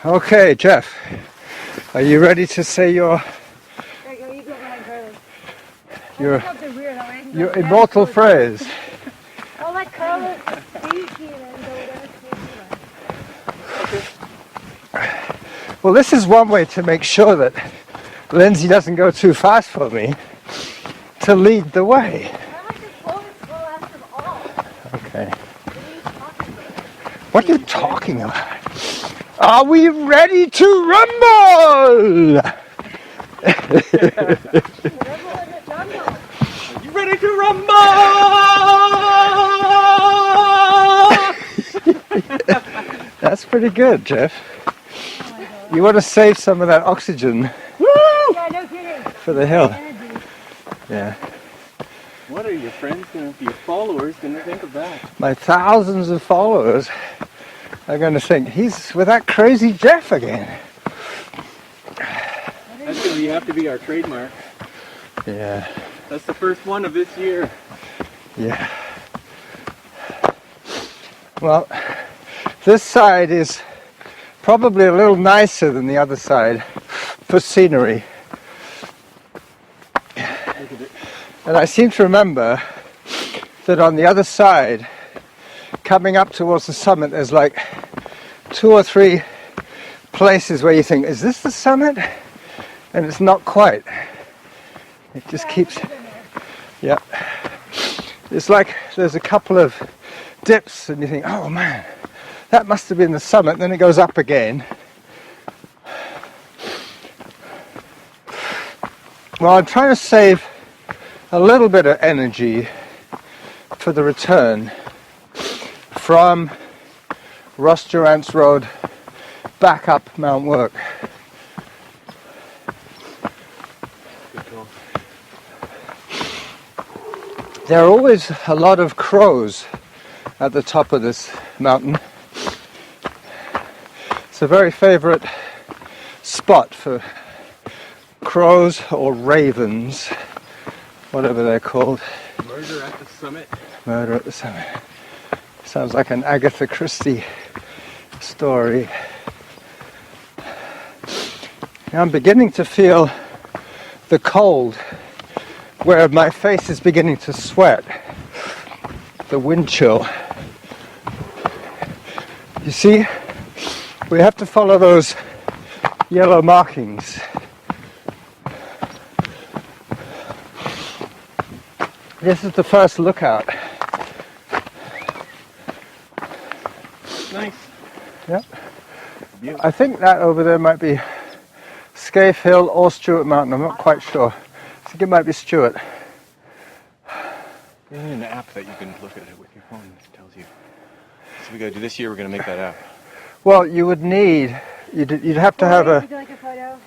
Okay, Jeff, are you ready to say your immortal phrase? I'll let Carlos speak and then go down. Well, this is one way to make sure that Lindsey doesn't go too fast for me, to lead the way. I like the slowest of all. Okay. What are you talking about? Are we ready to rumble? You ready to rumble? That's pretty good, Jeff. You want to save some of that oxygen Yeah, no kidding. for the hill. Yeah. What are your friends going to, your followers going to think of that? My thousands of followers are going to think, he's with that crazy Jeff again. That's going to have to be our trademark. Yeah. That's the first one of this year. Yeah. Well, this side is probably a little nicer than the other side for scenery. And I seem to remember that on the other side, coming up towards the summit, there's like 2 or 3 places where you think, is this the summit? And it's not quite. It just keeps, yeah. It's like there's a couple of dips and you think, oh man, that must have been the summit. Then it goes up again. Well, I'm trying to save a little bit of energy for the return from Ross Durant's Road back up Mt.Work. There are always a lot of crows at the top of this mountain. It's a very favorite spot for crows or ravens, whatever they're called. Murder at the summit. Murder at the summit. Sounds like an Agatha Christie story. Now I'm beginning to feel the cold where my face is beginning to sweat. The wind chill. You see, we have to follow those yellow markings. This is the first lookout. Nice. Yep. I think that over there might be Scaife Hill or Stewart Mountain. I'm not quite sure. I think it might be Stewart. There's an app that you can look at it with your phone. It tells you. So we got to do this year. We're going to make that app. Well, you would need. You'd have to have a. Would you like a photo?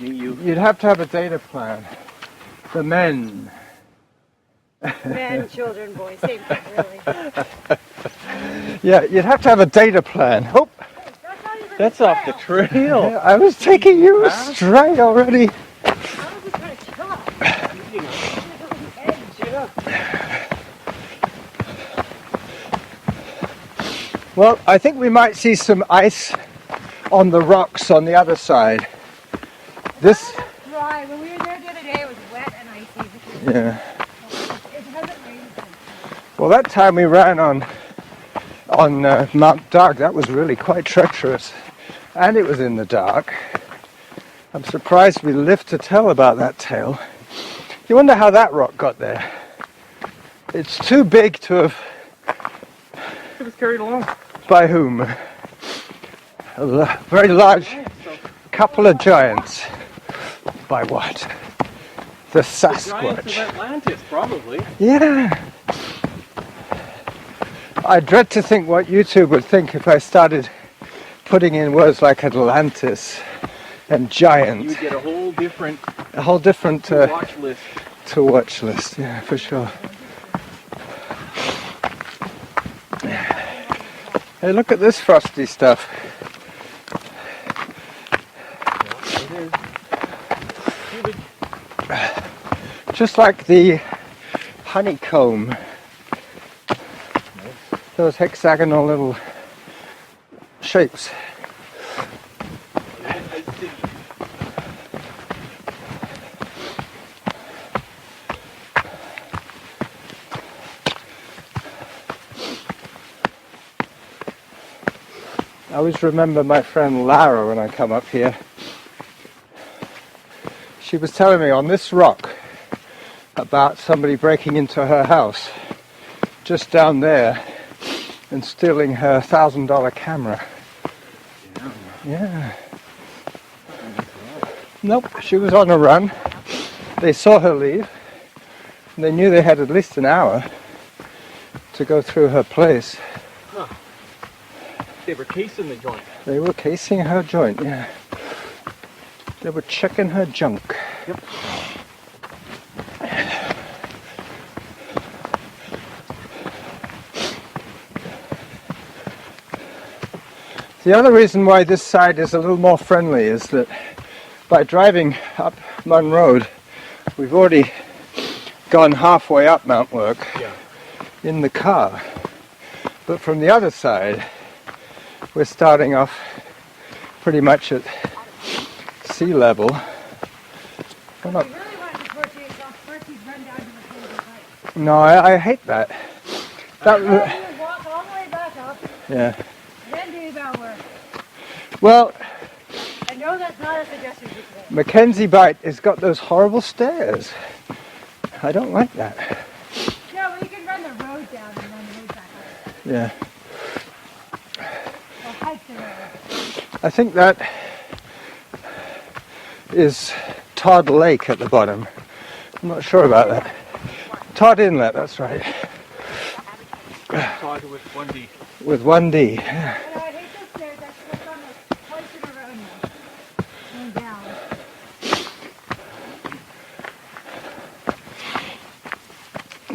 Me, you. You'd have to have a data plan. The men. Men, children, boys, same thing, really. Yeah, you'd have to have a data plan. Oh, That's off the trail. yeah, I was taking you straight already. I was just trying to chill out. Well, I think we might see some ice on the rocks on the other side. This. Dry. When we were there the other day, it was wet and icy. Yeah. It hasn't rained since. Well, that time we ran on Mount Dark, that was really quite treacherous, and it was in the dark. I'm surprised we lived to tell about that tale. You wonder how that rock got there. It's too big to have. It was carried along. By whom? A very large couple of giants. By what? The The giants of Sasquatch. Atlantis, probably. Yeah. I dread to think what YouTube would think if I started putting in words like Atlantis and You giant. would get a whole different watch watch list. list, yeah, for sure. Hey, look at this frosty stuff. Just like the honeycomb. Those hexagonal little shapes. I always remember my friend Lara when I come up here. She was telling me on this rock about somebody breaking into her house just down there and stealing her $1,000 camera. Yeah. Nope, she was on a run. They saw her leave. And they knew they had at least an hour to go through her place. Huh. They were casing the joint. They were casing her joint, yeah. They were checking her junk. Yep. The other reason why this side is a little more friendly is that by driving up Munn Road, we've already gone halfway up Mt.Work in the car. But from the other side, we're starting off pretty much at sea level. We're not... You really want to torture yourself first, you run down to the Mackenzie Bite. No, I hate that. You would walk all the way back up, Yeah. then do Mt.Work. Well, I know that's not a suggestion for today. Mackenzie Bite has got those horrible stairs. I don't like that. No, but you can run the road down and run the road back up. Yeah. Or hike the road. I think that is Todd Lake at the bottom. I'm not sure about that. Todd Inlet, that's right. Todd with 1D. With 1D. I know, I hate those stairs. I slipped on those twice in a row now. Going down.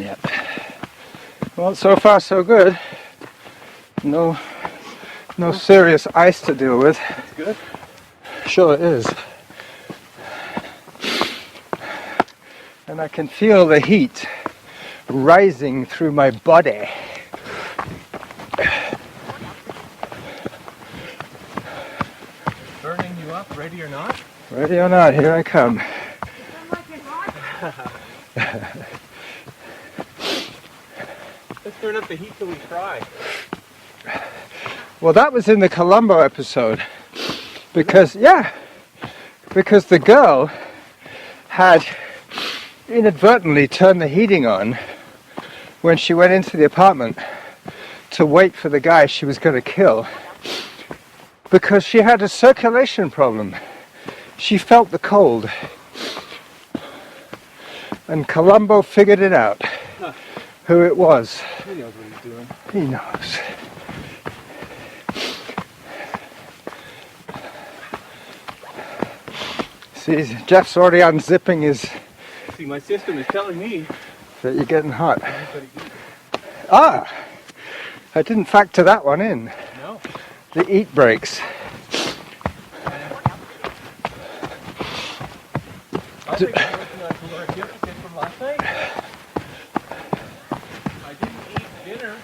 Yep. Well, so far so good. No serious ice to deal with. That's good. Sure it is. And I can feel the heat rising through my body. Burning you up, ready or not? Ready or not, here I come. Let's turn up the heat till we cry. Well, that was in the Colombo episode. Because the girl had inadvertently turned the heating on when she went into the apartment to wait for the guy she was going to kill. Because she had a circulation problem. She felt the cold. And Colombo figured it out, who it was. He knows what he's doing. He knows. See, Jeff's already unzipping his... See, my system is telling me that you're getting hot. everybody eat. Ah! I didn't factor that one in. No. The eat breaks. I think I'm working on caloric deficit from last night. I didn't eat dinner.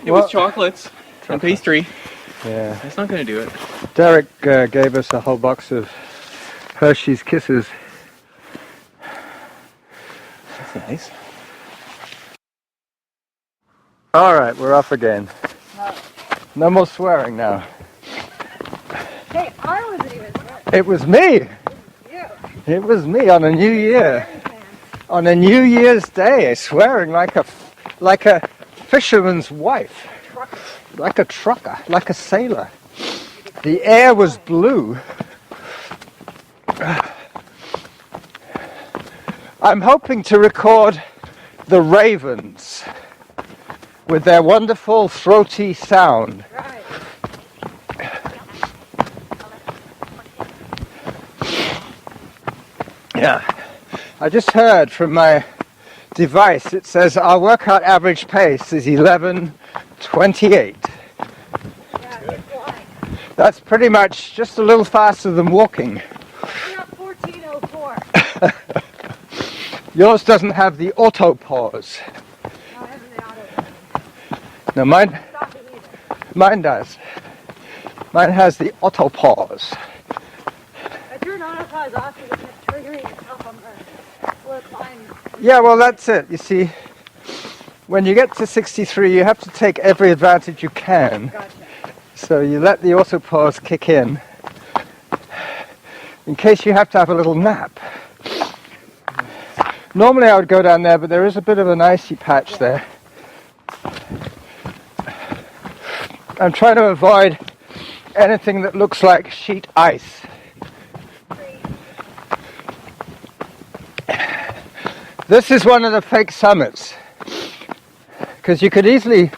It Well- was chocolates and pastry. Yeah. That's not going to do it. Derek gave us a whole box of Hershey's Kisses. That's nice. Alright, we're off again. No more swearing now. Hey, I wasn't even sweating. It was me! You. It was me on a New Year. On a New Year's Day, swearing like a fisherman's wife. Like a trucker, like a sailor. The air was blue. I'm hoping to record the ravens with their wonderful throaty sound. Right. Yeah. I just heard from my device, it says our workout average pace is 11:28. Yeah, you're flying. That's pretty much just a little faster than walking. You're at 14:04. Yours doesn't have the auto pause. No, I haven't been auto. No, mine Stop it either. Mine does. Mine has the auto pause. I turned autopause off because it kept triggering itself on the climb. Yeah, well, that's it. You see, when you get to 63, you have to take every advantage you can. Gotcha. So you let the autopause kick in case you have to have a little nap. Normally I would go down there, but there is a bit of an icy patch there. I'm trying to avoid anything that looks like sheet ice. This is one of the fake summits, because you could easily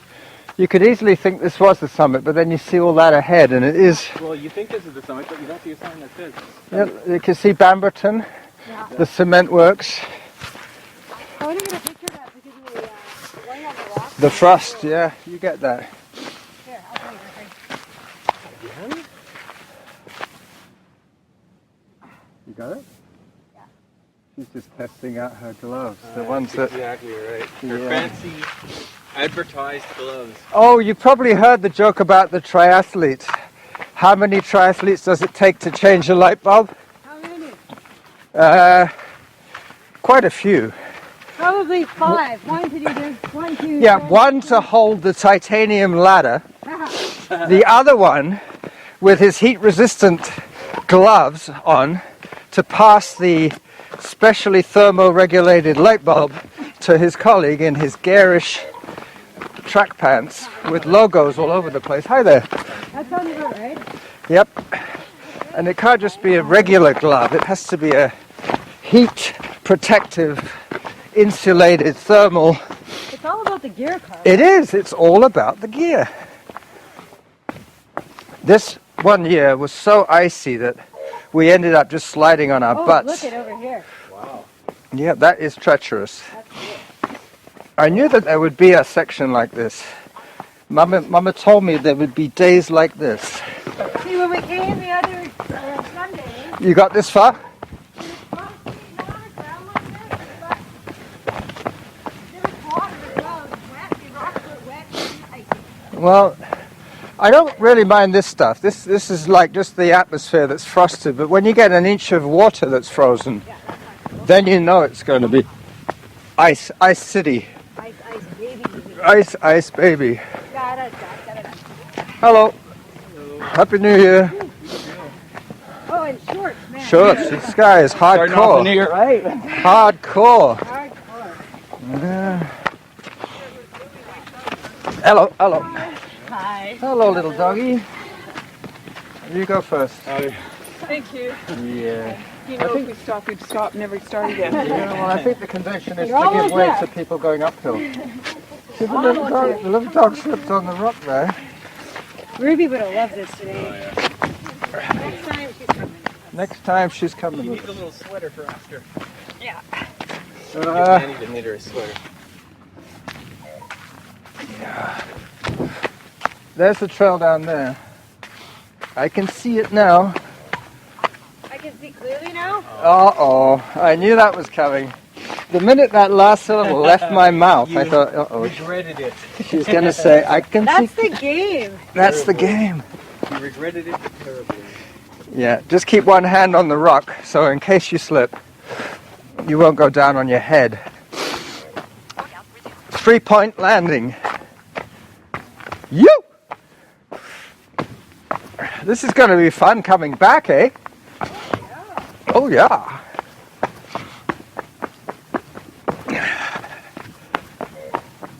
think this was the summit, but then you see all that ahead, and it is. Well, you think this is the summit, but you don't see a sign that says. Yeah, you can see Bamberton, Yeah. the cement works, I want to get a picture of that because of the laying on the rock. the frost. Yeah, you get that. Here, I'll tell you. Again? You got it? Yeah. She's just testing out her gloves, the That's ones that. exactly right. Her Yeah. fancy advertised gloves. Oh, you probably heard the joke about the triathletes. How many triathletes does it take to change a light bulb? How many? Quite a few. Probably 5. One to do this, 1, 2. Yeah, one to hold the titanium ladder, the other one with his heat-resistant gloves on to pass the specially thermo-regulated light bulb to his colleague in his garish track pants with logos all over the place. Hi there. That sounds about right. Yep. And it can't just be a regular glove. It has to be a heat protective, insulated, thermal. It's all about the gear car. It is. It's all about the gear. This one year was so icy that we ended up just sliding on our Oh, butts. look at over here. Wow. Yeah, that is treacherous. That's cool. I knew that there would be a section like this. Mama told me there would be days like this. See, when we came the other Sunday, You got this far? Well, I don't really mind this stuff. This is like just the atmosphere that's frosted. But when you get an inch of water that's frozen, then you know it's going to be ice city. Ice, baby. Ice baby. Got it. Hello. Happy New Year. Oh, and shorts, man. Shorts. This guy is Starting off the new hardcore. year right. Hardcore. Hardcore. Yeah. Hello. Hi. Hello, little doggy. You go first. Thank you. Yeah. You know, if we stop, we'd stop, never start again. Yeah, well, I think the convention is You're to give almost way there. to people going uphill. See, the little dog slipped on the rock there. Ruby would have loved this today. Next time she's coming. Next time she's coming You with need a little sweater for after. Yeah. I need to knit her a sweater. There's the trail down there. I can see it now. I can see clearly now. Uh-oh, I knew that was coming. The minute that last syllable left my mouth, I thought, uh-oh, Regretted it. she's going to say, I can That's see. the game. That's the game. You regretted it terribly. Yeah, just keep one hand on the rock, so in case you slip, you won't go down on your head. 3-point landing. You! This is going to be fun coming back, eh? Oh, yeah.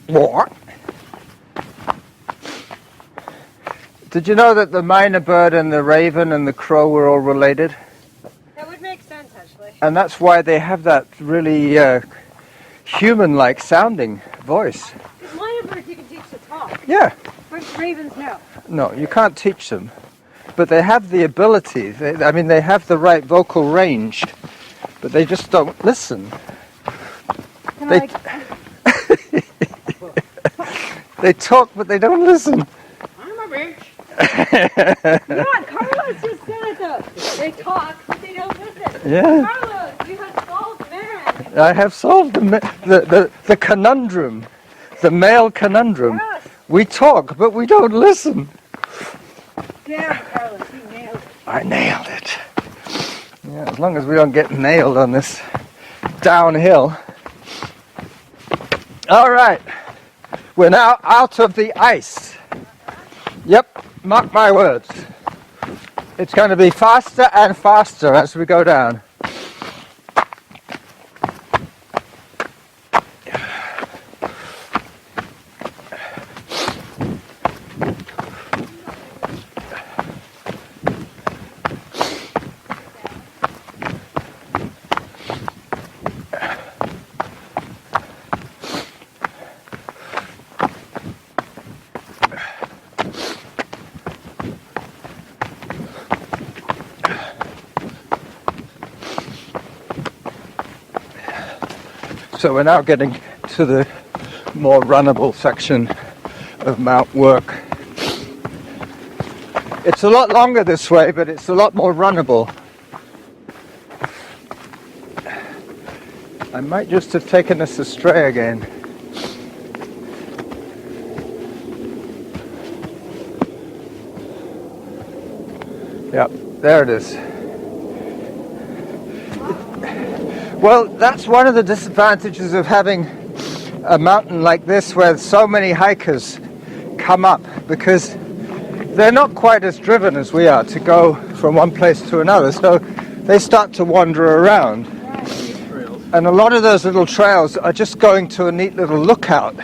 What? Did you know that the myna bird and the raven and the crow were all related? That would make sense, actually. And that's why they have that really human-like sounding voice. Because myna birds you can teach to talk, Yeah. but ravens no. No, you can't teach them. But they have the ability. They have the right vocal range. But they just don't listen. And They- like, They talk, but they don't listen. I'm a bitch. yeah, Carlos just said it though. They talk, but they don't listen. Yeah. Carlos, you have solved man. I have solved the conundrum. The male conundrum. Yes. We talk, but we don't listen. Damn, Carlos, you nailed it. I nailed it. Yeah, as long as we don't get nailed on this downhill. All right. We're now out of the ice. Yep, mark my words. It's going to be faster and faster as we go down. So we're now getting to the more runnable section of Mt.Work. It's a lot longer this way, but it's a lot more runnable. I might just have taken us astray again. Yep, there it is. Well, that's one of the disadvantages of having a mountain like this where so many hikers come up, because they're not quite as driven as we are to go from one place to another, so they start to wander around. And a lot of those little trails are just going to a neat little lookout.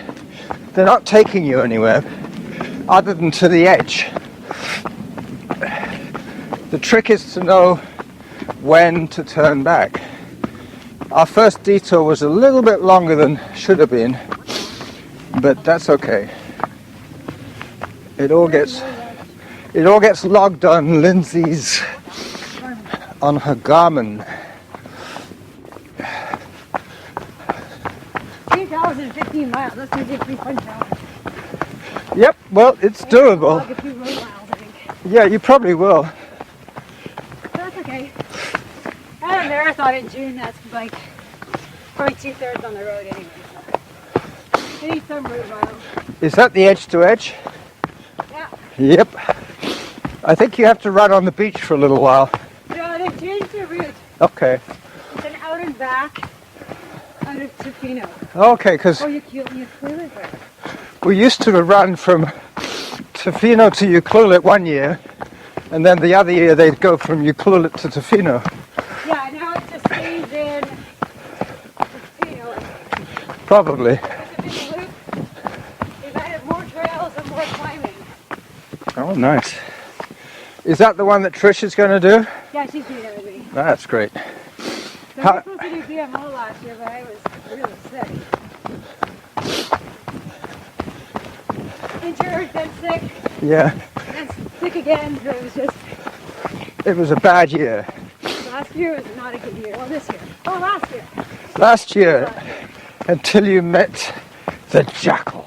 They're not taking you anywhere other than to the edge. The trick is to know when to turn back. Our first detour was a little bit longer than should have been, but that's okay. It all gets logged on Lindsey's, on her Garmin. 3,015 miles. That's going to be a pretty fun challenge. Yep, well, it's doable. I'll get a few road miles, I think. Yeah, you probably will. That's okay. I had a marathon in June. That's like probably 2/3 on the road anyway. So. You need some road miles. Is that the edge to edge? Yeah. Yep. I think you have to run on the beach for a little while. No, they changed the route. Okay. It's an out and back out of Tofino. Okay, because Oh, you clearly there. we used to run from Tofino to Ucluelet one year, and then the other year they'd go from Ucluelet to Tofino. Yeah, now it just stays in Tofino. Probably. It's a big loop. They've added more trails and more climbing. Oh, nice. Is that the one that Trish is going to do? Yeah, she's doing everything. That's great. So How- I was supposed to do BMO last year, but I was really sick. Injured, then sick, Yeah, then sick again. So it was just, it was a bad year. last year was not a good year. Well, this year. Oh, last year. Last year, until you met the jackal.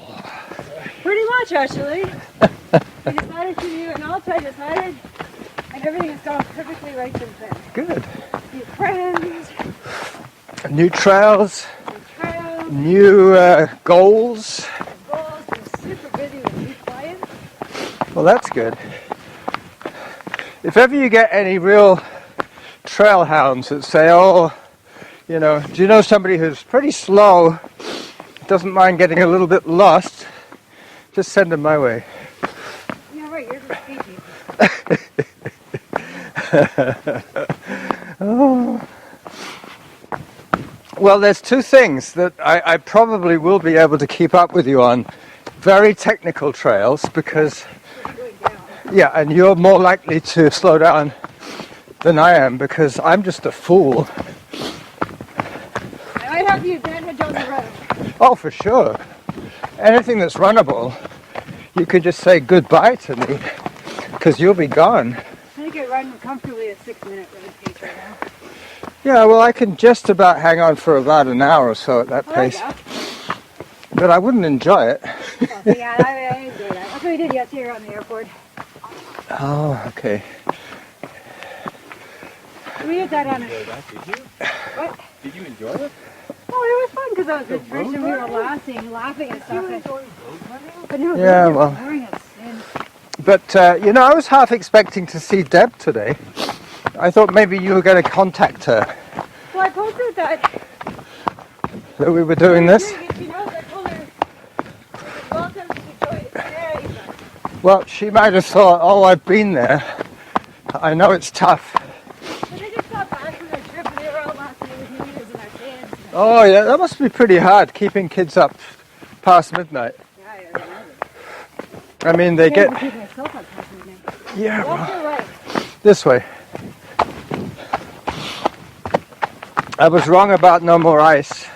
Pretty much, actually. We decided to do an Alpine, decided, and everything has gone perfectly right since then. Good. New friends, New trails, trails, new goals. goals. We're super busy with new clients. Well, that's good. If ever you get any real trail hounds that say, oh, you know, do you know somebody who's pretty slow, doesn't mind getting a little bit lost, just send them my way. Yeah, right, you're the species. Oh. Well, there's two things that I probably will be able to keep up with you on. Very technical trails, because, yeah, and you're more likely to slow down than I am, because I'm just a fool. I might have the advantage on the road. Oh, for sure. Anything that's runnable, you could just say goodbye to me, because you'll be gone. I think I run comfortably a 6-minute road pace right now. Yeah, well, I can just about hang on for about an hour or so at that pace, but I wouldn't enjoy it. Oh, so yeah, I enjoy that. That's what we did yesterday around the airport. Oh, okay. We did that on a... Did you? What? Did you enjoy it? Oh, it was fun because I was with Trish and we were laughing and stuff. But no, Yeah, it was well. boring as sin. But, you know, I was half expecting to see Deb today. I thought maybe you were going to contact her, So I posted that. that we were doing this. She knows I told her. Well, Well, she might have thought, oh, I've been there. I know it's tough. But they just got back from their trip and they were all laughing with me and our kids. Oh, yeah, that must be pretty hard, keeping kids up past midnight. Yeah, I imagine. I mean, they Can't get... even keep myself up past midnight. Yeah, Left well, or right? this way. I was wrong about no more ice.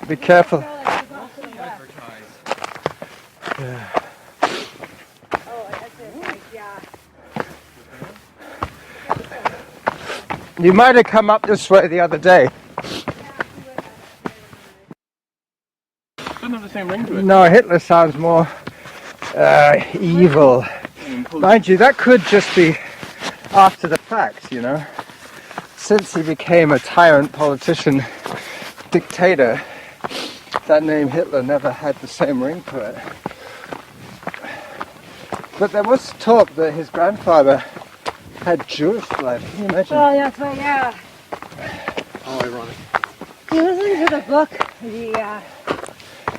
Be careful. Oh, that's it. Like, yeah. You might have come up this way the other day. Doesn't have the same ring to it. No, Hitler sounds more evil. Mind you, that could just be after the fact, you know. Since he became a tyrant politician, dictator, that name Hitler never had the same ring to it. But there was talk that his grandfather had Jewish blood. Can you imagine? Well, that's why, yeah. How ironic. You listen to the book, the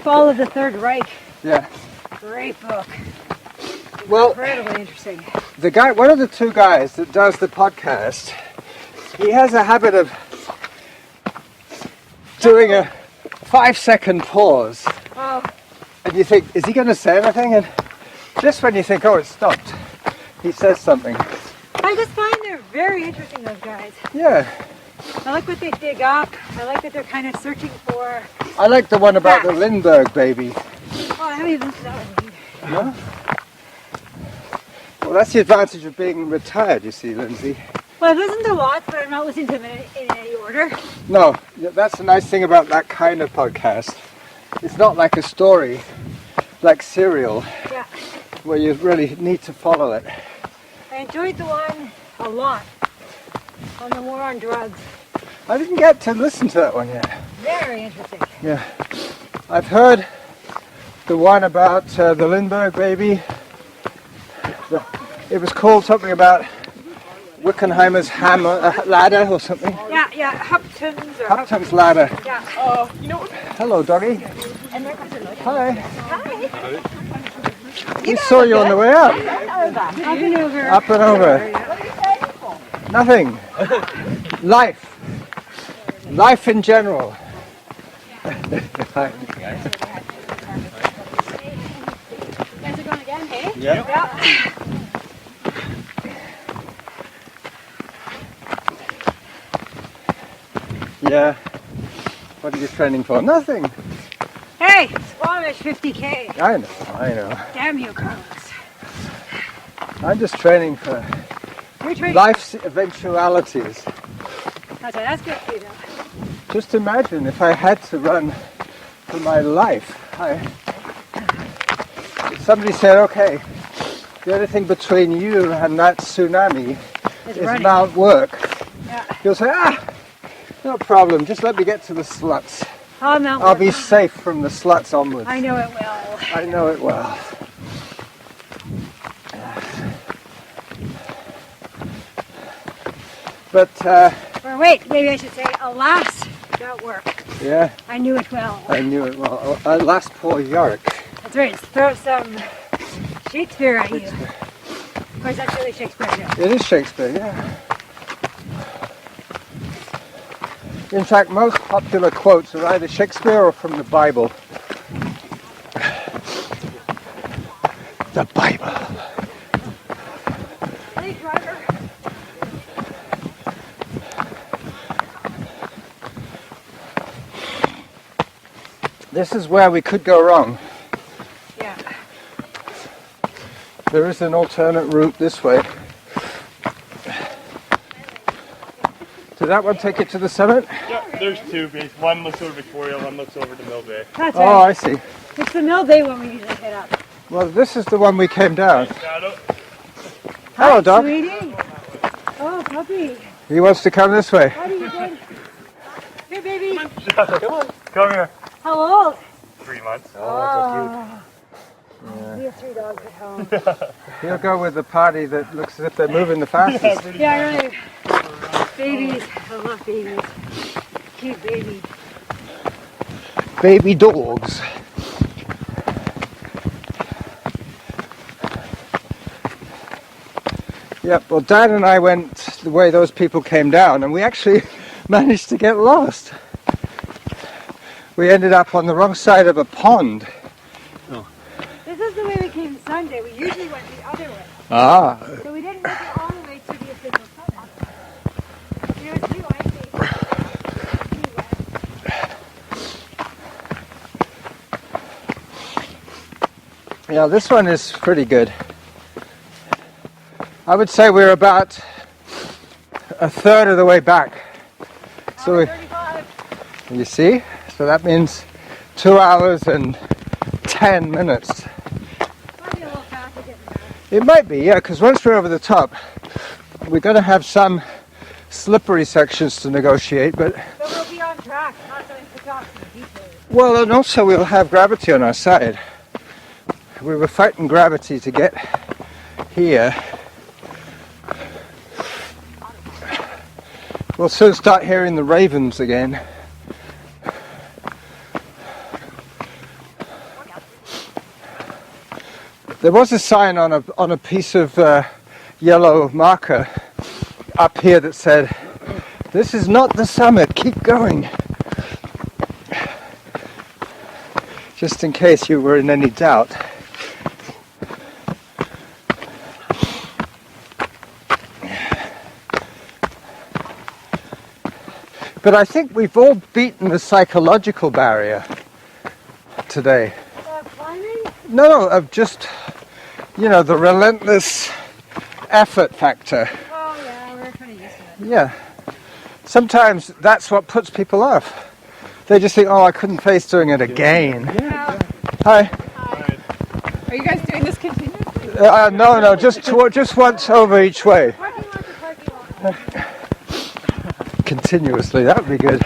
Fall of the Third Reich. Yeah. Great book. Well, Incredibly interesting. the guy, one of the two guys that does the podcast, he has a habit of doing a 5-second pause. Oh, And you think, is he going to say anything? And just when you think, oh, it stopped, he says something. I just find they're very interesting, those guys. Yeah. I like what they dig up. I like that they're kind of searching for... I like the one about the Lindbergh baby. Oh, I haven't even listened to that one either. No? Well, that's the advantage of being retired, you see, Lindsay. Well, I've listened to lots, but I'm not listening to them in any order. No, that's the nice thing about that kind of podcast. It's not like a story, like Serial, Yeah. where you really need to follow it. I enjoyed the one a lot on the war on drugs. I didn't get to listen to that one yet. Very interesting. Yeah. I've heard the one about the Lindbergh baby. It was called something about Wickenheimer's hammer, ladder or something. Yeah, Hupton's or Upton's ladder. Yeah. Hello, doggy. Hi. Hi. We saw you on the way up. Up and over. Up and over. Nothing. Life. Life in general. Hi. You guys are going again, hey? Yeah. Yeah. Yeah. What are you training for? Nothing. Hey, Squamish 50K. I know. Damn you, Carlos. I'm just training for You're training. life's eventualities. That's good for you, though. Just imagine if I had to run for my life. Somebody said, okay, the only thing between you and that tsunami It's is running. Mt.Work. Yeah. You'll say, no problem, just let me get to the sluts. Oh, no. I'll be safe from the sluts onwards. I know it will. I know it well. But, Or wait, maybe I should say, alas, that work. yeah, I knew it well. I knew it well. Last poor York. That's right. Let's throw some Shakespeare at you. Of course, that's really Shakespeare. Yeah. It is Shakespeare, yeah. In fact, most popular quotes are either Shakespeare or from the Bible. The Bible. Hey, driver. This is where we could go wrong. Yeah. There is an alternate route this way. Did that one take it to the summit? Yeah, there's two bays. One looks over Victoria, one looks over to Mill Bay. That's Oh, right. I see. It's the Mill Bay one we usually hit up. Well, this is the one we came down. Shadow. Hello, Hi, dog. sweetie. Oh, puppy. He wants to come this way. How are you doing? Here, baby. Come here. How old? 3 months. Oh. We have 3 dogs at home. He'll go with the party that looks as if they're moving the fastest. Yeah, really. Babies. I love babies. Cute baby. Baby dogs. Yep, well Dad and I went the way those people came down and we actually managed to get lost. We ended up on the wrong side of a pond. This is the way we came Sunday. We usually went the other way. Ah. So we didn't make it all the way to the official summit. It was too icy. Too wet. Yeah, this one is pretty good. I would say we're about a third of the way back. So Hour 35. you see? So that means 2 hours and 10 minutes. Might be a little fast to get back. It might be, yeah, because once we're over the top, we're going to have some slippery sections to negotiate, but, So we'll be on track, not going to talk to the details. well, and also we'll have gravity on our side. We were fighting gravity to get here. We'll soon start hearing the ravens again. There was a sign on a piece of yellow marker up here that said, "This is not the summit, keep going." Just in case you were in any doubt. But I think we've all beaten the psychological barrier today. Climbing? No, of just, the relentless effort factor. Oh yeah, we're kind of used to it. Yeah. Sometimes that's what puts people off. They just think, oh, I couldn't face doing it again. Yeah. Hi. Are you guys doing this continuously? No, just once over each way. Parking lot to parking lot. Continuously, that would be good.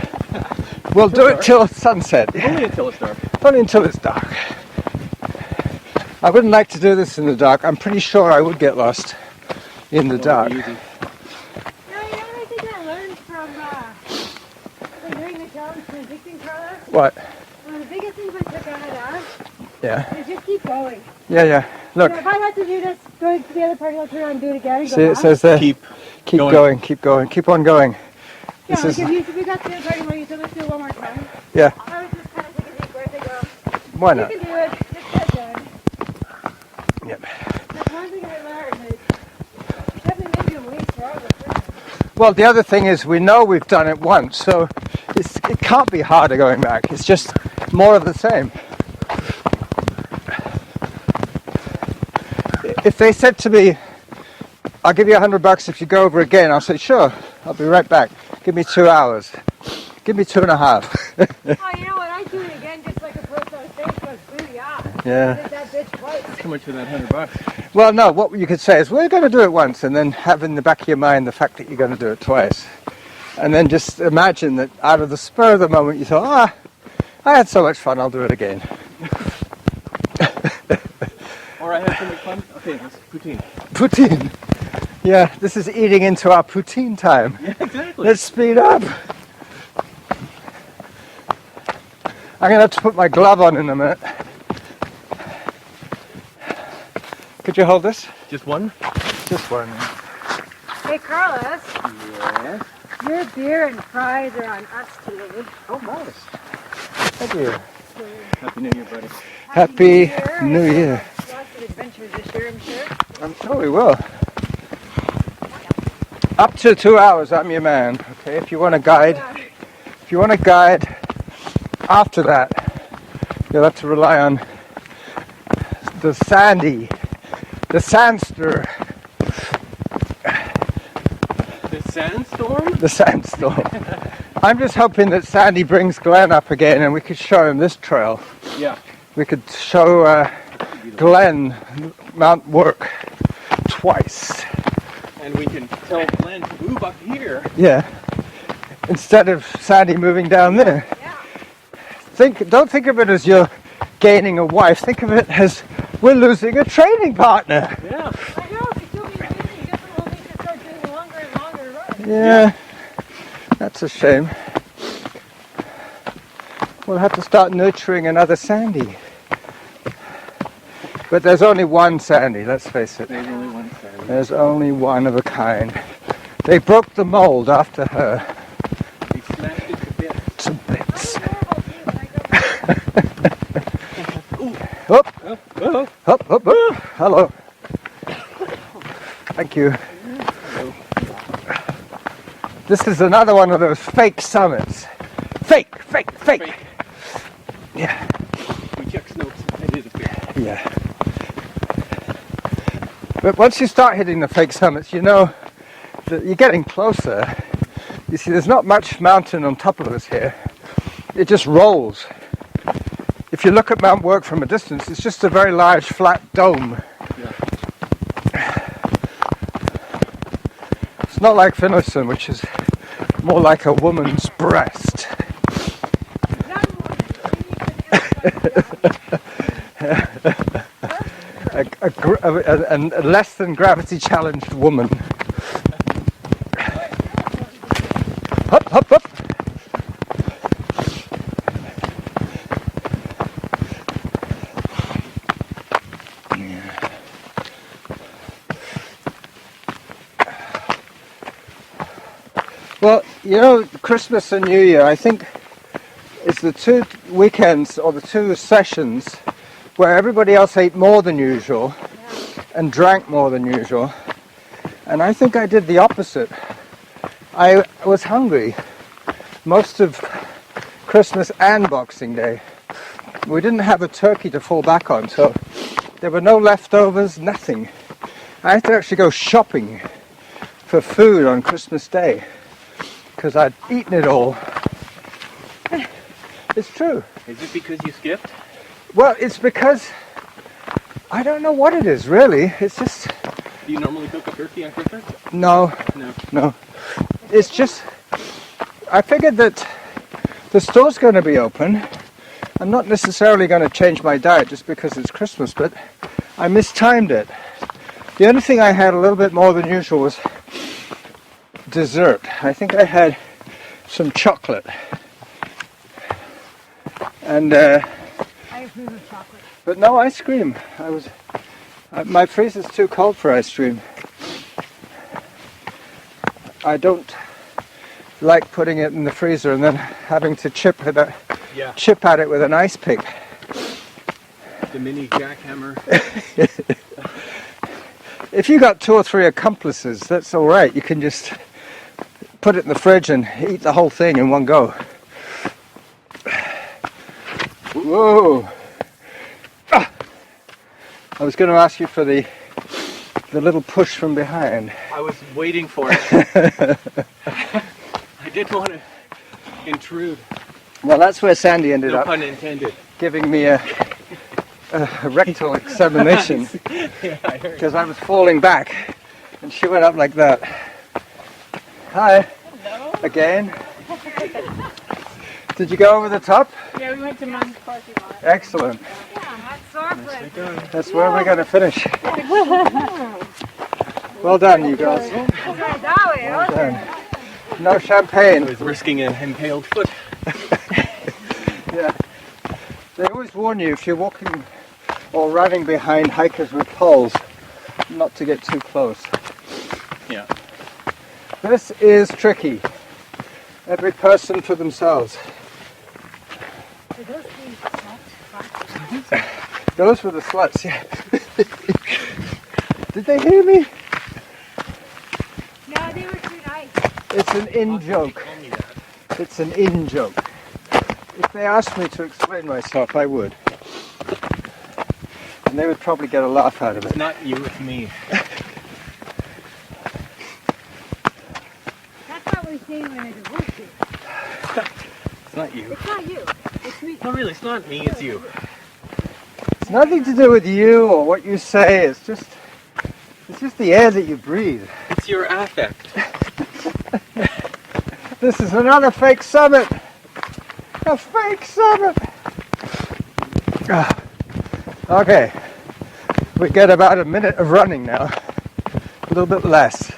We'll do it till sunset. Only until it's dark. Only until it's dark. I wouldn't like to do this in the dark. I'm pretty sure I would get lost in the dark. No, you know what I think I learned from doing the challenge for addicting Carlos? What? One of the biggest things I took out of that Yeah. is just keep going. Yeah. Look, If I had to do this, go to the other parking lot, turn around and do it again and go see it back. says there, Keep keep going. going, keep on going. Yeah, This like is, if we got to the other parking lot, you said let's do it one more time. yeah, I would just kind of take a deep breath and go, why you not? can do it, just get done. Yep. That's one thing I learned is definitely make you waste forever. Well, the other thing is we know we've done it once, so it can't be harder going back. It's just more of the same. If they said to me, I'll give you $100 if you go over again, I'll say, sure, I'll be right back. Give me 2 hours. Give me 2.5. Oh, you know what? I do it again just like a post on Facebook. Booyah. Yeah. I did that bitch twice. How much for that $100? Well, no, what you could say is, we're going to do it once, and then have in the back of your mind the fact that you're going to do it twice. And then just imagine that out of the spur of the moment you thought, I had so much fun, I'll do it again. Or I had so much fun. Okay, that's poutine. Poutine. Yeah, this is eating into our poutine time. Yeah, exactly. Let's speed up. I'm going to have to put my glove on in a minute. Could you hold this? Just one? Just one. Hey, Carlos, Yeah. your beer and fries are on us today. Oh, nice. Thank you. Happy New Year, buddy. Happy New Year. Lots of adventures this year, I'm sure. I'm sure we will. Up to 2 hours, I'm your man. Okay, if you want to guide, after that, you'll have to rely on the sandstor. The sandstorm? The sandstorm. I'm just hoping that Sandy brings Glenn up again and we could show him this trail. Yeah. We could show Glenn Mt.Work twice. And we can tell Glenn to move up here. Yeah. Instead of Sandy moving down there. Yeah. Don't think of it as you're gaining a wife. Think of it as we're losing a training partner. Yeah. I know, we still be busy, just we'll need to start doing longer and longer runs. Yeah. That's a shame. We'll have to start nurturing another Sandy. But there's only one Sandy, let's face it. There's only one Sandy. There's only one of a kind. They broke the mold after her We smashed it to bits. to bits. Oh, Up, oh. up, up, up. Hello. Thank you. This is another one of those fake summits. Fake. Fake. Yeah, We check Snopes. It is a fake. yeah. But once you start hitting the fake summits, you know that you're getting closer. You see, there's not much mountain on top of us here. It just rolls. If you look at Mt.Work from a distance, it's just a very large flat dome. Yeah. It's not like Finlayson, which is more like a woman's breast. A less than gravity challenged woman. Hop, hop, hop. Well, you know, Christmas and New Year, I think, is the two weekends or the two sessions where everybody else ate more than usual and drank more than usual. And I think I did the opposite. I was hungry most of Christmas and Boxing Day. We didn't have a turkey to fall back on, so there were no leftovers, nothing. I had to actually go shopping for food on Christmas Day because I'd eaten it all. It's true. Is it because you skipped? Well, it's because I don't know what it is, really. It's just, Do you normally cook a turkey on Christmas? no. No. It's just, I figured that the store's going to be open. I'm not necessarily going to change my diet just because it's Christmas, but I mistimed it. The only thing I had a little bit more than usual was dessert. I think I had some chocolate. And I approve of chocolate. but no ice cream. My freezer's too cold for ice cream. I don't like putting it in the freezer and then having to chip at it with an ice pick. The mini jackhammer. If you got 2 or 3 accomplices, that's all right. You can just put it in the fridge and eat the whole thing in one go. Whoa! Ah! I was going to ask you for the little push from behind. I was waiting for it. I didn't want to intrude. Well, that's where Sandy ended No up pun intended. giving me a rectal examination Yeah, I heard. because I was falling back, and she went up like that. Hi. Hello. Again. Did you go over the top? Yeah, we went to Mom's parking lot. Excellent. Yeah, that's our place. That's where we're going to finish. Well done, you guys. Well done. No I champagne. was risking an impaled foot. Yeah. They always warn you if you're walking or running behind hikers with poles not to get too close. Yeah. This is tricky. Every person for themselves. Are those things soft? Those were the sluts, yeah. Did they hear me? No, they were too nice. It's an in joke. Tell me that. It's an in joke. If they asked me to explain myself, I would. And they would probably get a laugh out of It's it. not you, it's me. That's what we're saying when I divorce you. It's not you. It's not you. It's me. No, really, it's not me, it's you. It's nothing to do with you or what you say. It's just the air that you breathe. It's your affect. This is another fake summit. A fake summit. Ah. Okay. We get about a minute of running now. A little bit less.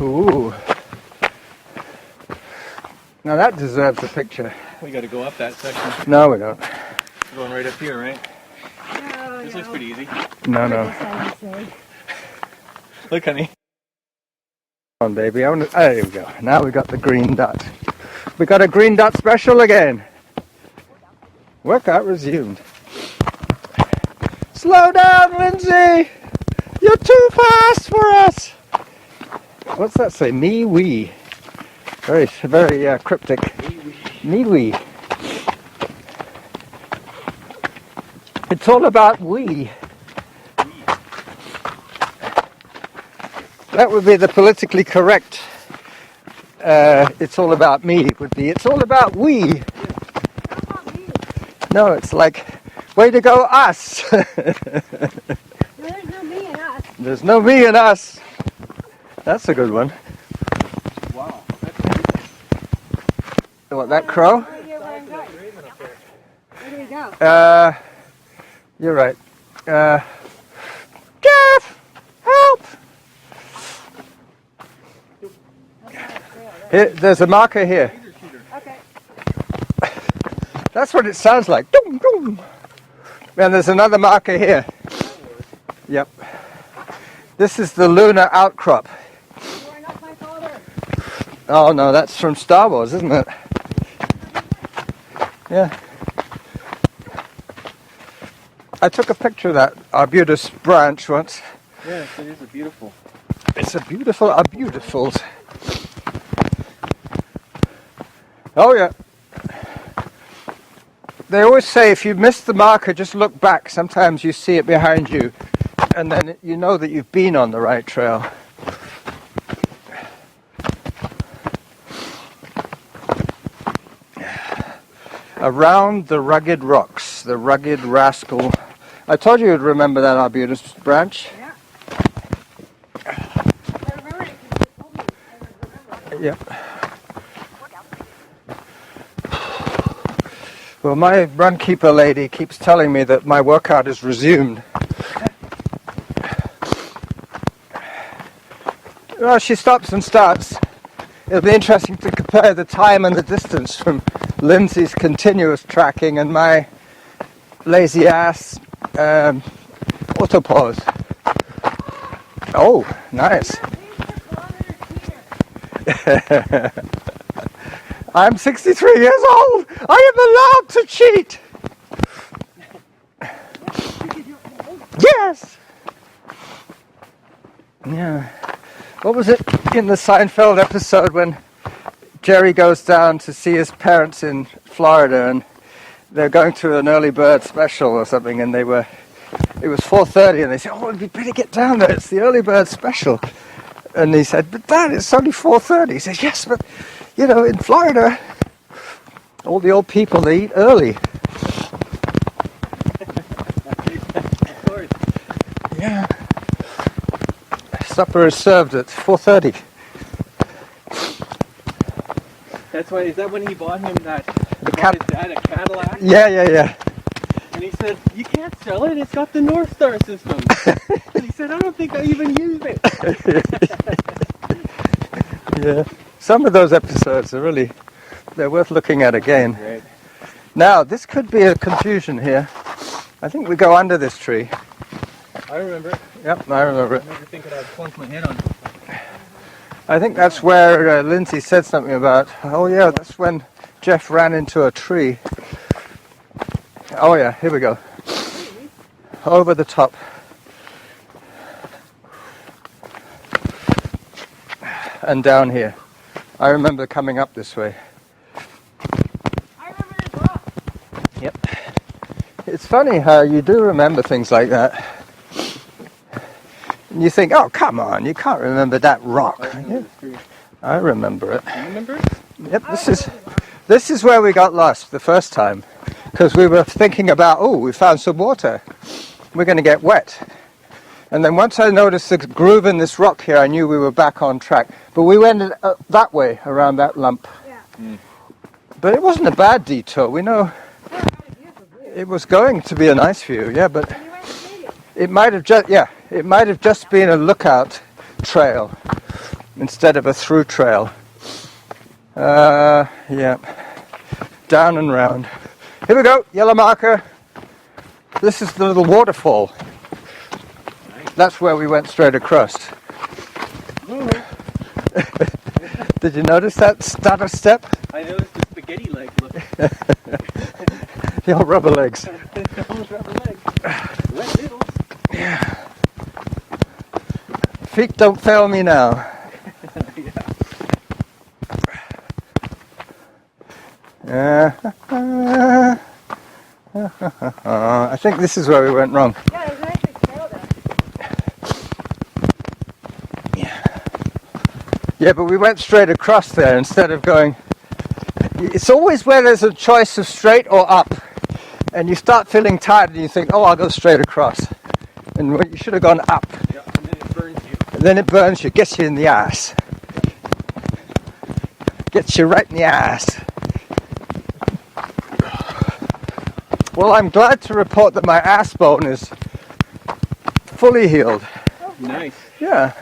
Ooh. Now that deserves a picture. We gotta go up that section. No, we don't. Going right up here, right? No, This looks pretty easy. No, no. Look, honey. Come on, baby. There we go. Now we got the green dot. We got a green dot special again. Workout resumed. Slow down, Lindsay! You're too fast for us! What's that say? Me, we. Very, very cryptic. Me, we. It's all about we. That would be the politically correct. It's all about me. Would be. It's all about we. No, it's like, way to go, us. There's no me in us. There's no me in us. That's a good one. Wow. What, that crow? Right here where I'm going. Where do we go? You're right. Jeff, help! Here, there's a marker here. Okay. That's what it sounds like. Doom, doom. And there's another marker here. Yep. This is the lunar outcrop. You are not my father. Oh no, that's from Star Wars, isn't it? Yeah. I took a picture of that arbutus branch once. Yes, it is a beautiful. It's a beautiful arbutiful. Oh yeah. They always say if you miss the marker, just look back. Sometimes you see it behind you, and then you know that you've been on the right trail. Around the rugged rocks, the rugged rascal. I told you you'd remember that arbutus branch. Yeah. I remember it because you told me I would remember. Yep. Well, my runkeeper lady keeps telling me that my workout is resumed. Well, she stops and starts. It'll be interesting to compare the time and the distance from Lindsay's continuous tracking and my lazy ass autopause. Oh, nice. I'm 63 years old. I am allowed to cheat. Yes. Yeah. What was it in the Seinfeld episode when Jerry goes down to see his parents in Florida and they're going to an early bird special or something, and it was 4:30 and they said, "Oh, we better get down there. It's the early bird special." And he said, "But Dad, it's only 4:30. He says, "Yes, but you know, in Florida, all the old people, they eat early." Of course. Yeah. Supper is served at 4:30. That's why. Is that when he bought him that? The Bought his dad a Cadillac, Yeah. and he said, "You can't sell it. It's got the North Star system." And he said, "I don't think I even used it." Yeah. Some of those episodes are really, they're worth looking at again. Right. Now, this could be a confusion here. I think we go under this tree. I remember it. Yep, I remember I it. remember thinking I'd plunk my head on it. I think that's where Lindsay said something about, oh yeah, that's when Jeff ran into a tree. Oh yeah, here we go. Over the top. And down here. I remember coming up this way. I remember it as well. Yep. It's funny how you do remember things like that. And you think, oh, come on, you can't remember that rock. Yeah, I remember it. You remember it? Yep, this is where we got lost the first time. Because we were thinking about, oh, we found some water. We're going to get wet. And then once I noticed the groove in this rock here, I knew we were back on track. But we went that way, around that lump. Yeah. But it wasn't a bad detour. We know it was going to be a nice view, yeah, but You went to see it. it might have just been a lookout trail instead of a through trail. Yeah. Down and round. Here we go, yellow marker. This is the little waterfall. That's where we went straight across. Did you notice that stutter step? I noticed the spaghetti leg look. The old rubber legs. Those rubber legs. Wet noodles. Feet don't fail me now. I think this is where we went wrong. Yeah, there's a nice big trail there. Yeah, but we went straight across there instead of going. It's always where there's a choice of straight or up, and you start feeling tired and you think, oh, I'll go straight across. And you should have gone up. Yeah, and then it burns you. And then it burns you, gets you in the ass. Gets you right in the ass. Well, I'm glad to report that my ass bone is fully healed. Nice. Yeah.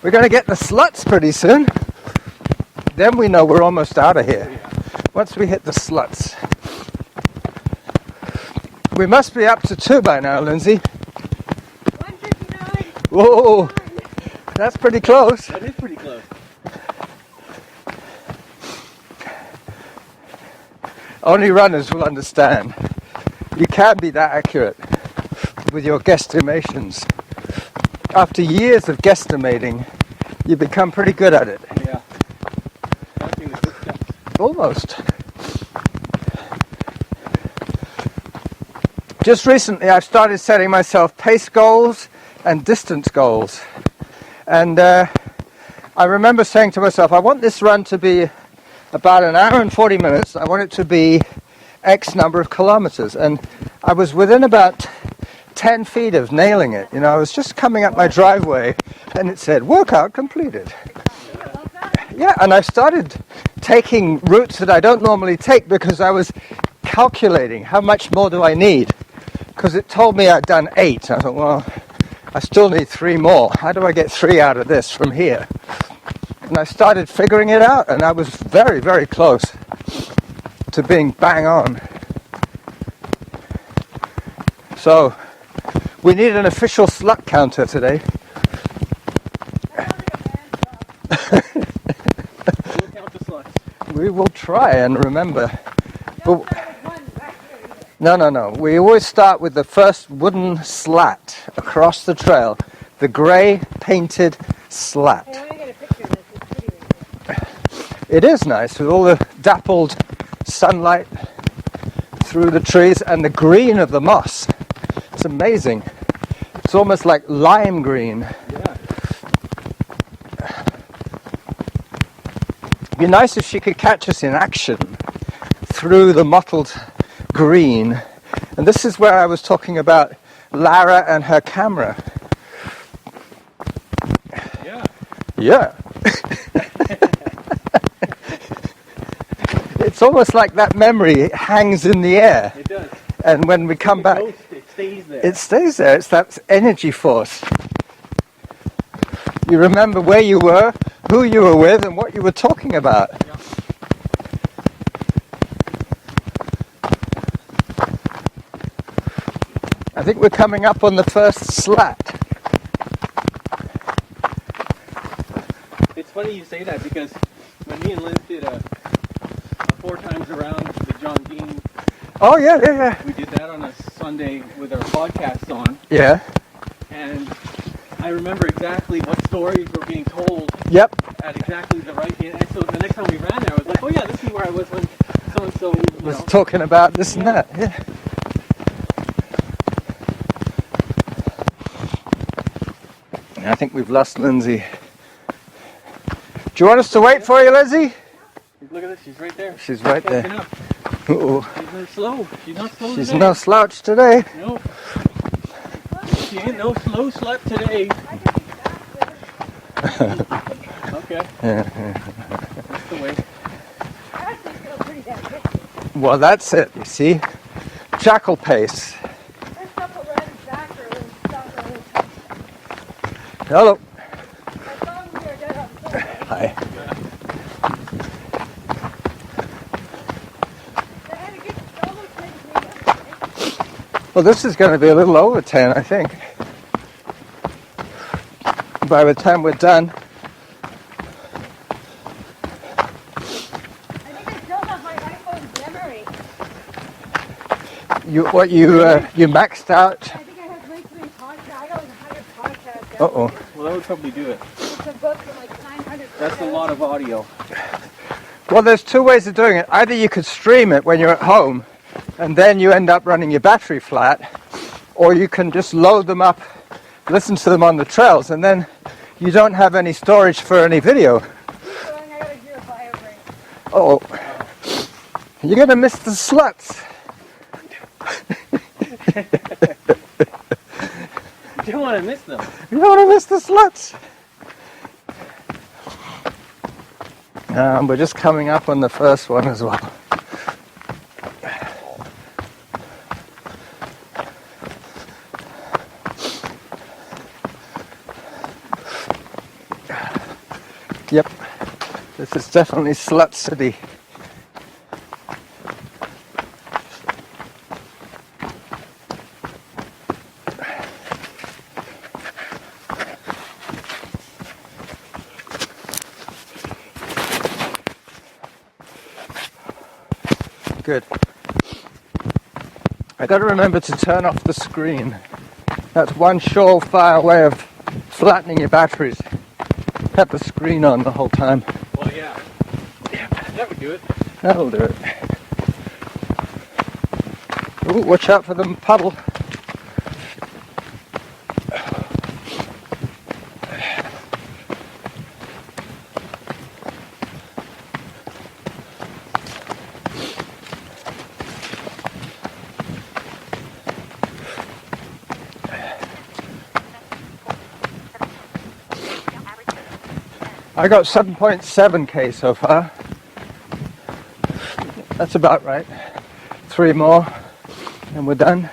We're going to get the sluts pretty soon. Then we know we're almost out of here. Once we hit the sluts. We must be up to 2 by now, Lindsay. 159. Whoa, that's pretty close. That is pretty close. Only runners will understand. You can't be that accurate with your guesstimations. After years of guesstimating, you become pretty good at it. Yeah. Counting the footsteps. Almost. Just recently I've started setting myself pace goals and distance goals. And I remember saying to myself, I want this run to be about an hour and 40 minutes. I want it to be X number of kilometers. And I was within about 10 feet of nailing it. You know, I was just coming up my driveway and it said, workout completed. Yeah, and I started taking routes that I don't normally take because I was calculating how much more do I need. Because it told me I'd done 8. I thought, well, I still need 3 more. How do I get 3 out of this from here? And I started figuring it out, and I was very, very close to being bang on. So, we need an official slut counter today. We'll count the sluts. We will try and remember. But no. We always start with the first wooden slat across the trail. The grey painted slat. Hey, I want to get a picture of this. It's pretty right here. It is nice with all the dappled sunlight through the trees and the green of the moss. It's amazing. It's almost like lime green. Yeah. It'd be nice if she could catch us in action through the mottled green. And this is where I was talking about Lara and her camera. Yeah. Yeah. It's almost like that memory hangs in the air. It does. And when we come back, Ghost, it stays there. it stays there. It's that energy force. You remember where you were, who you were with, and what you were talking about. Yeah. I think we're coming up on the first slat. It's funny you say that because when me and Liz did a 4 times around the John Dean, Oh, yeah. we did that on a Sunday with our podcast on, Yeah. and I remember exactly what stories were being told Yep. at exactly the right. And so the next time we ran there, I was like, oh yeah, this is where I was when so and so. Was talking about this and that. Yeah. I think we've lost Lindsay. Do you want us to wait for you, Lindsay? Look at this, she's right there. She's right Catching there. up. Uh-oh. She's not slow. She's not slow She's today. no slouch today. No. She ain't no slow slut today. Okay. That's the way. I actually feel pretty damn good. Well, that's it, you see. Jackal pace. There's a couple runs back or a little stop or a little touch. Hello. I saw him here dead on Sunday. Hi. I had to get almost Well, this is going to be a little over 10, I think. By the time we're done. I think I filled up my iPhone's memory. You maxed out. I think I have way too many podcasts. I got like 100 podcasts. Uh-oh. Well, that would probably do it. It's a book from like 900. That's a lot of audio. Well, there's two ways of doing it. Either you could stream it when you're at home, and then you end up running your battery flat, or you can just load them up, listen to them on the trails, and then you don't have any storage for any video. Keep going, I gotta do a bio break. Oh, you're gonna miss the sluts. You don't want to miss them. You don't want to miss the sluts. We're just coming up on the first one as well. Yep, this is definitely Slut City. Good. I got to remember to turn off the screen. That's one surefire way of flattening your batteries. Have the screen on the whole time. Well, yeah. That would do it. That'll do it. Ooh, watch out for the puddle. I got 7.7k so far. That's about right. 3 more and we're done.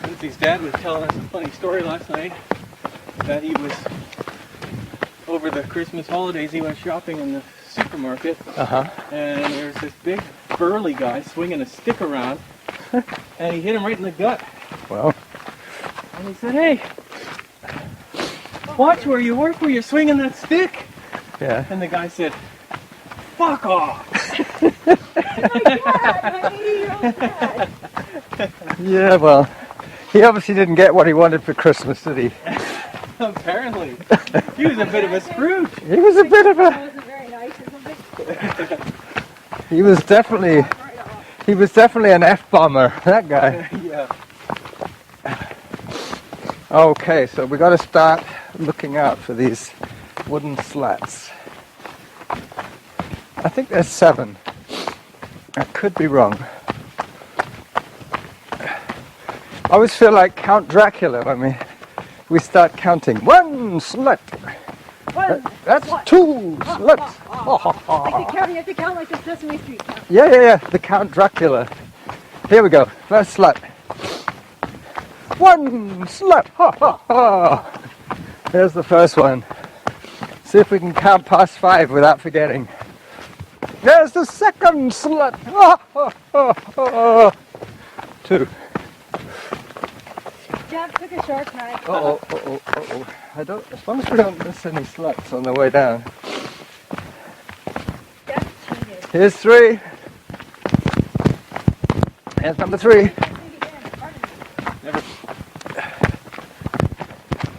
Lindsay's dad was telling us a funny story last night that he was, over the Christmas holidays, he went shopping in the supermarket, and there's this big burly guy swinging a stick around, and he hit him right in the gut. Well, And he said, "Hey, watch where you work, where you're swinging that stick." yeah. And the guy said, "Fuck off." My 80-year-old dad. Yeah, well, he obviously didn't get what he wanted for Christmas, did he? Apparently. He was a bit of a Scrooge. He was a bit of a... Wasn't very nice or something. He was definitely an F-bomber, that guy. Yeah. Okay, so we got to start looking out for these wooden slats. I think there's 7. I could be wrong. I always feel like Count Dracula when we start counting. 1 slut. That's 2 sluts. You have to count like the Sesame Street count. Yeah. The Count Dracula. Here we go. First slut. 1 slut. Ha ha ha. There's the first one. See if we can count past 5 without forgetting. There's the second slut. Ha ha ha ha. 2. Jeff took a sharp knife. Uh-oh. I don't, as long as we don't miss any sluts on the way down. Jeff cheated. Here's 3. Here's number 3.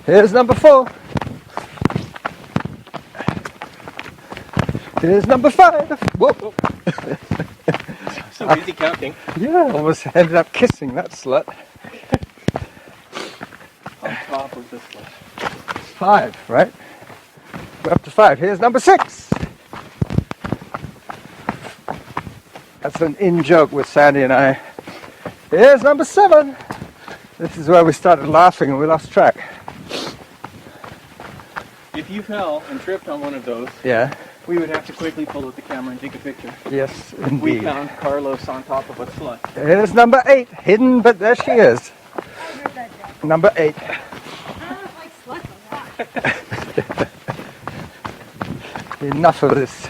Here's number 4. Here's number 5. Whoa. So easy counting. Yeah, almost ended up kissing that slut. On top of this one. 5, right? We're up to 5. Here's number 6. That's an in-joke with Sandy and I. Here's number 7. This is where we started laughing and we lost track. If you fell and tripped on one of those, Yeah. we would have to quickly pull out the camera and take a picture. Yes, We indeed. found Carlos on top of a slut. Here's number 8, hidden, but there she is. I heard that joke. Number 8. I don't like sluts a lot. Enough of this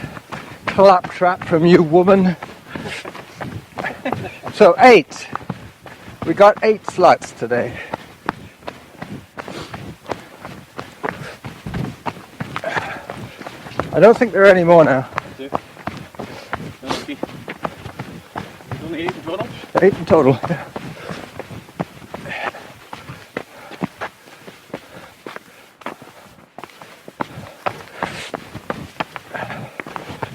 claptrap from you, woman. So 8. We got 8 sluts today. I don't think there are any more now. That's it. There's only 8 in total? 8 in total.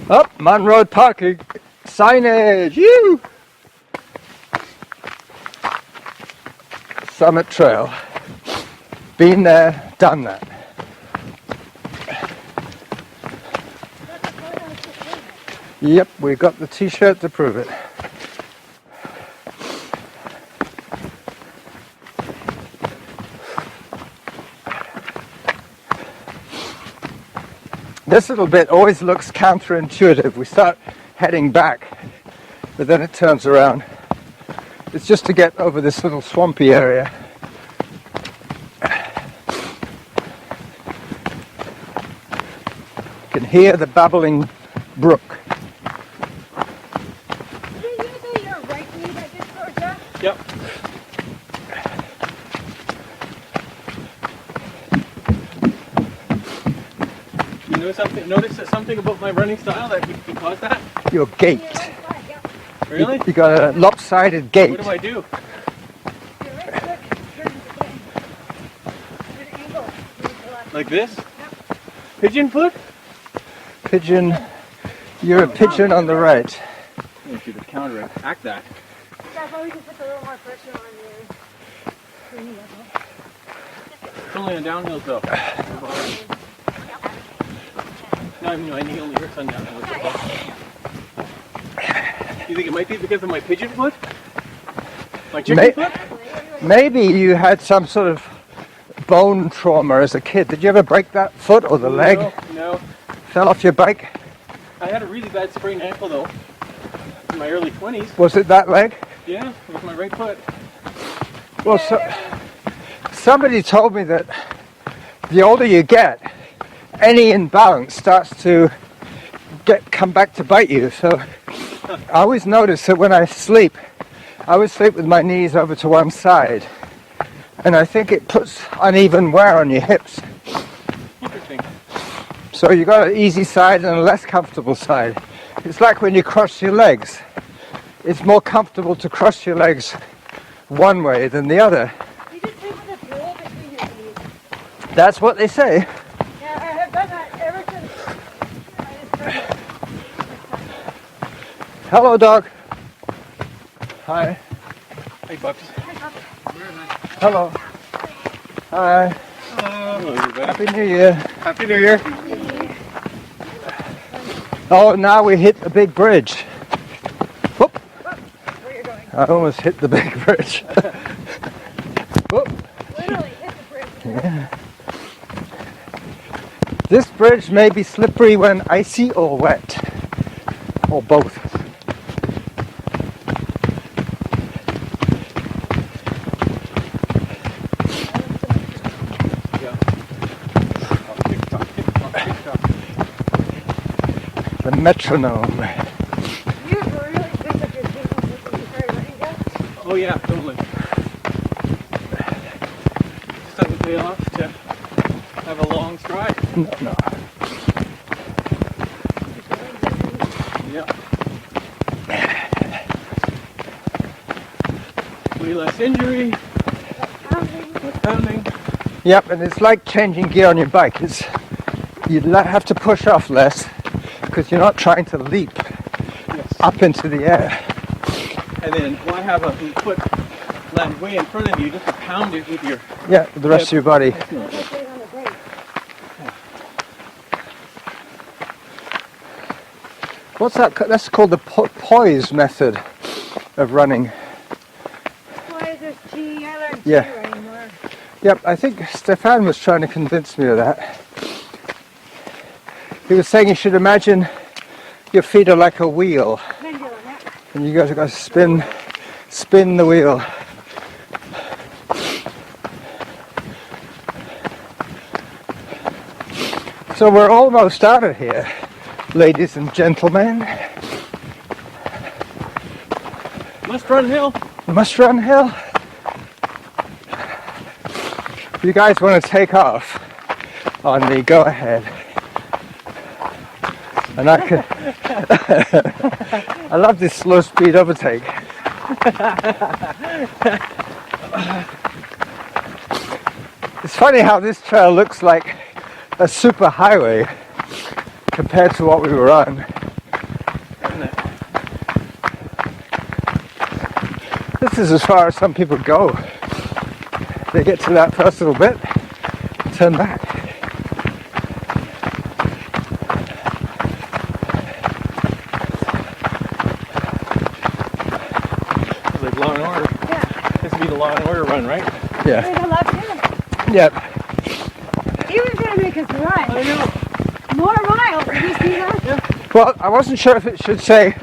Up, Man Road parking signage. You. Summit Trail. Been there, done that. Yep, we got the t-shirt to prove it. This little bit always looks counterintuitive. We start heading back, but then it turns around. It's just to get over this little swampy area. You can hear the babbling brook. Did you say you're right knee that gets towards you? Yep. You know something? Notice something about my running style that can cause that? Your gait. Yeah, right side, yeah. Really? You got a lopsided gait. What do I do? Your right foot turns again. There's an angle. Like this? Pigeon foot? Pigeon. You're a pigeon on the right. I want you to counteract that. That's why we can put a little more pressure on your knee level. It's only on downhill though. No, I mean my knee only hurts on downhill. You think it might be because of my pigeon foot? My chicken foot? Maybe you had some sort of bone trauma as a kid. Did you ever break that foot or the leg? No. Fell off your bike? I had a really bad sprained ankle though. In my early 20s. Was it that leg? Yeah, with my right foot. Well, somebody told me that the older you get, any imbalance starts to come back to bite you. So I always notice that when I sleep, I always sleep with my knees over to one side. And I think it puts uneven wear on your hips. Interesting. So you got an easy side and a less comfortable side. It's like when you cross your legs. It's more comfortable to cross your legs one way than the other. You just sleep with a pillow between your knees. That's what they say. Yeah, I have done that ever since I just started. Hello, dog. Hi. Hey, pups. Hello. Hi. Hello, everybody. Happy New Year. Happy New Year. Oh, now we hit a big bridge. Whoop. Where you're going. I almost hit the big bridge. Whoop. Literally hit the bridge. This bridge may be slippery when icy or wet. Or both. The metronome. You were really picked up your signals when you started running again. Oh yeah, totally. Just doesn't pay off to have a long stride. No. Yeah. Way less injury, less pounding. Yep, and it's like changing gear on your bike. You have to push off less because you're not trying to leap up into the air. And then why have a foot land way in front of you just to pound it with your... Yeah, with the rest of your body. Just put it on the brake. What's that? That's called the poise method of running. Why is this G? I learned G Yeah. running more. Yep, I think Stefan was trying to convince me of that. He was saying you should imagine your feet are like a wheel, Pendulum, yeah. and you guys got to spin the wheel. So we're almost out of here, ladies and gentlemen. Must Run Hill. Must Run Hill. If you guys want to take off on the go ahead, and I could. I love this slow speed overtake. It's funny how this trail looks like a super highway compared to what we were on. This is as far as some people go. They get to that first little bit, turn back. It's like Law and Order. Yeah. This would be the Law and Order run, right? Yeah. There's a left here. Yep. He was going to make us run I know. more miles. Did you see that? Well, I wasn't sure if it should say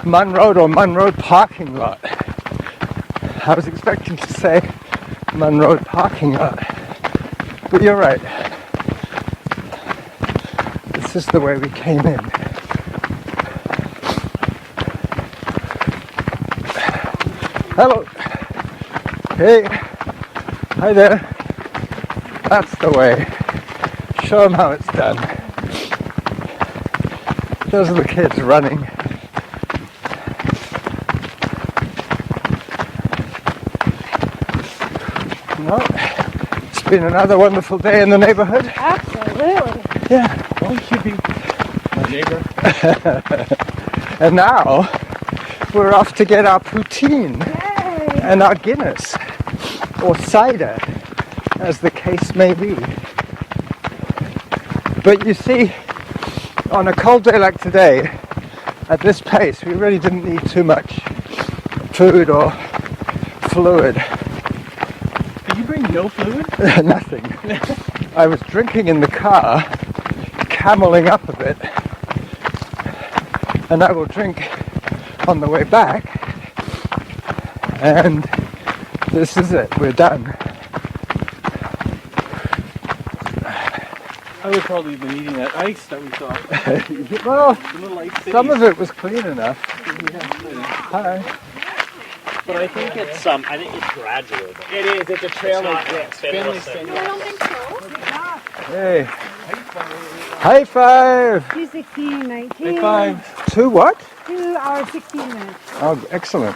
Munn Road or Munn Road parking lot. I was expecting to say Munn Road parking lot. But you're right. This is the way we came in. Hello. Hey. Hi there. That's the way. Show them how it's done. Those are the kids running. No, it's been another wonderful day in the neighborhood. Absolutely. Yeah. Well, you should be my neighbor. And now we're off to get our poutine Yay. and our Guinness or cider, as the case may be. But you see, on a cold day like today, at this pace, we really didn't need too much food or fluid. Did you bring no fluid? Nothing. I was drinking in the car, cameling up a bit, and I will drink on the way back, and this is it, we're done. I would probably have been eating that ice that we saw. Well, The little ice cities. some of it was clean enough. Hi. But I think it's gradual. Though. It is. It's a trail It's like not this. Finley Finley I don't think so. Hey. High five. 2:16, 19. High five. 2 what? 2 hours, 16 minutes. Oh, excellent.